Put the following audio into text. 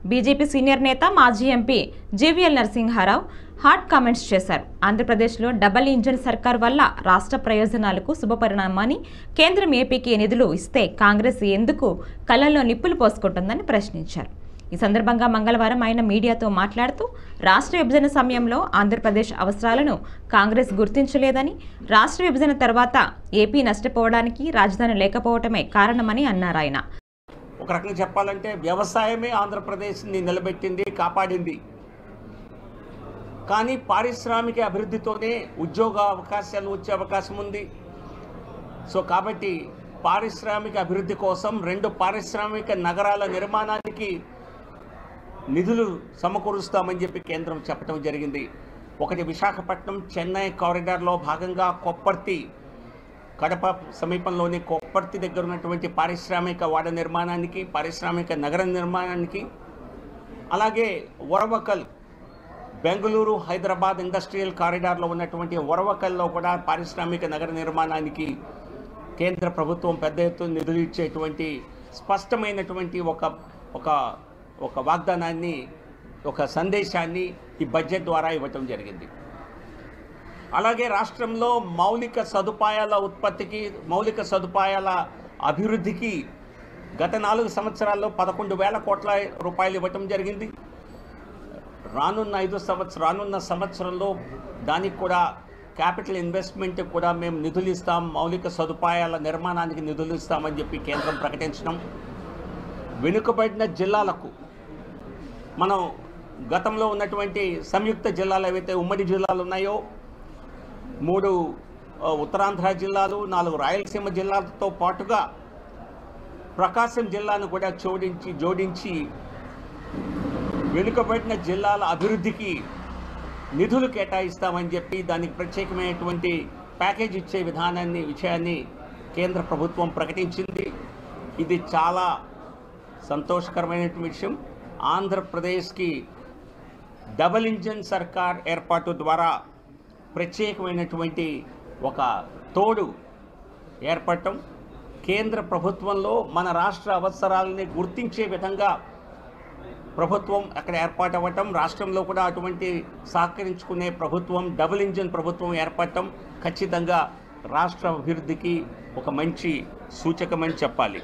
BJP senior నేత మాజీ MP GVL Narasimharao hot comments చేశారు. ఆంధ్రప్రదేశ్లో డబుల్ ఇంజిన్ సర్కార్ వల్ల రాష్ట్ర ప్రయోజనాలకు శుభపరిణామని, కేంద్రం ఏపీకి నిధులు ఇస్తే కాంగ్రెస్ ఎందుకు కళ్ళల్లో నిప్పులు పోసుకుంటుందని ప్రశ్నించారు. ఈ సందర్భంగా మంగళవారం ఆయన మీడియాతో మాట్లాడుతూ రాష్ట్ర విభజన సమయంలో ఆంధ్రప్రదేశ్ అవసరాలను కాంగ్రెస్ గుర్తించలేదని, రాష్ట్ర విభజన తర్వాత ఏపీ నష్టపోవడానికి రాజధాని లేకపోవటమే కారణమని అన్నారు. ఆయన ఒక రకంగా చెప్పాలంటే వ్యవసాయమే ఆంధ్రప్రదేశ్ని నిలబెట్టింది, కాపాడింది. కానీ పారిశ్రామిక అభివృద్ధితోనే ఉద్యోగ అవకాశాలు వచ్చే అవకాశం ఉంది. సో కాబట్టి పారిశ్రామిక అభివృద్ధి కోసం 2 పారిశ్రామిక నగరాల నిర్మాణానికి నిధులు సమకూరుస్తామని చెప్పి కేంద్రం చెప్పడం జరిగింది. ఒకటి విశాఖపట్నం చెన్నై కారిడార్లో భాగంగా కొప్పర్తి, కడప సమీపంలోని కొప్పర్తి దగ్గర ఉన్నటువంటి పారిశ్రామిక వాడ నిర్మాణానికి, పారిశ్రామిక నగర నిర్మాణానికి, అలాగే వరవకల్ బెంగళూరు హైదరాబాద్ ఇండస్ట్రియల్ కారిడార్లో ఉన్నటువంటి వరవకల్లో కూడా పారిశ్రామిక నగర నిర్మాణానికి కేంద్ర ప్రభుత్వం పెద్ద ఎత్తున నిధులు ఇచ్చేటువంటి స్పష్టమైనటువంటి ఒక వాగ్దానాన్ని, ఒక సందేశాన్ని ఈ బడ్జెట్ ద్వారా ఇవ్వటం జరిగింది. అలాగే రాష్ట్రంలో మౌలిక సదుపాయాల ఉత్పత్తికి, మౌలిక సదుపాయాల అభివృద్ధికి గత 4 సంవత్సరాల్లో 11,000 కోట్ల రూపాయలు ఇవ్వటం జరిగింది. రానున్న సంవత్సరంలో దానికి కూడా క్యాపిటల్ ఇన్వెస్ట్మెంట్ కూడా మేము నిధులు ఇస్తాం, మౌలిక సదుపాయాల నిర్మాణానికి నిధులు ఇస్తామని చెప్పి కేంద్రం ప్రకటించడం. వెనుకబడిన జిల్లాలకు మనం గతంలో ఉన్నటువంటి సంయుక్త జిల్లాలు ఏవైతే ఉమ్మడి జిల్లాలు ఉన్నాయో, 3 ఉత్తరాంధ్ర జిల్లాలు, 4 రాయలసీమ జిల్లాలతో పాటుగా ప్రకాశం జిల్లాను కూడా జోడించి వెనుకబడిన జిల్లాల అభివృద్ధికి నిధులు కేటాయిస్తామని చెప్పి దానికి ప్రత్యేకమైనటువంటి ప్యాకేజ్ ఇచ్చే విషయాన్ని కేంద్ర ప్రభుత్వం ప్రకటించింది. ఇది చాలా సంతోషకరమైన విషయం. ఆంధ్రప్రదేశ్కి డబుల్ ఇంజిన్ సర్కార్ ఏర్పాటు ద్వారా ప్రత్యేకమైనటువంటి ఒక తోడు ఏర్పడటం, కేంద్ర ప్రభుత్వంలో మన రాష్ట్ర అవసరాలని గుర్తించే విధంగా ప్రభుత్వం అక్కడ ఏర్పాటు అవ్వటం, రాష్ట్రంలో కూడా అటువంటి సహకరించుకునే ప్రభుత్వం, డబుల్ ఇంజిన్ ప్రభుత్వం ఏర్పడటం ఖచ్చితంగా రాష్ట్ర అభివృద్ధికి ఒక మంచి సూచకమని చెప్పాలి.